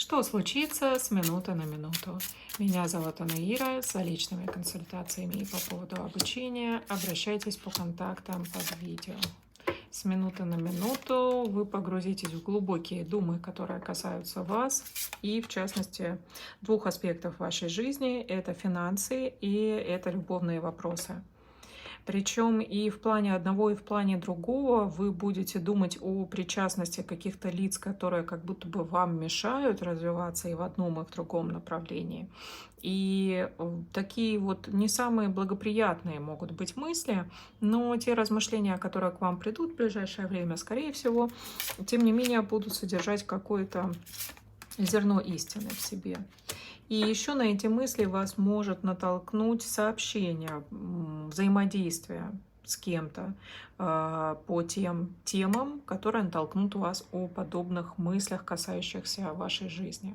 Что случится с минуты на минуту? Меня зовут Анаира. За личными консультациями и по поводу обучения обращайтесь по контактам под видео. С минуты на минуту вы погрузитесь в глубокие думы, которые касаются вас и, в частности, двух аспектов вашей жизни. Это финансы и это любовные вопросы. Причем и в плане одного, и в плане другого вы будете думать о причастности каких-то лиц, которые как будто бы вам мешают развиваться и в одном, и в другом направлении. И такие вот не самые благоприятные могут быть мысли, но те размышления, которые к вам придут в ближайшее время, скорее всего, тем не менее будут содержать какое-то зерно истины в себе. И еще на эти мысли вас может натолкнуть сообщение, взаимодействие с кем-то по тем темам, которые натолкнут вас о подобных мыслях, касающихся вашей жизни.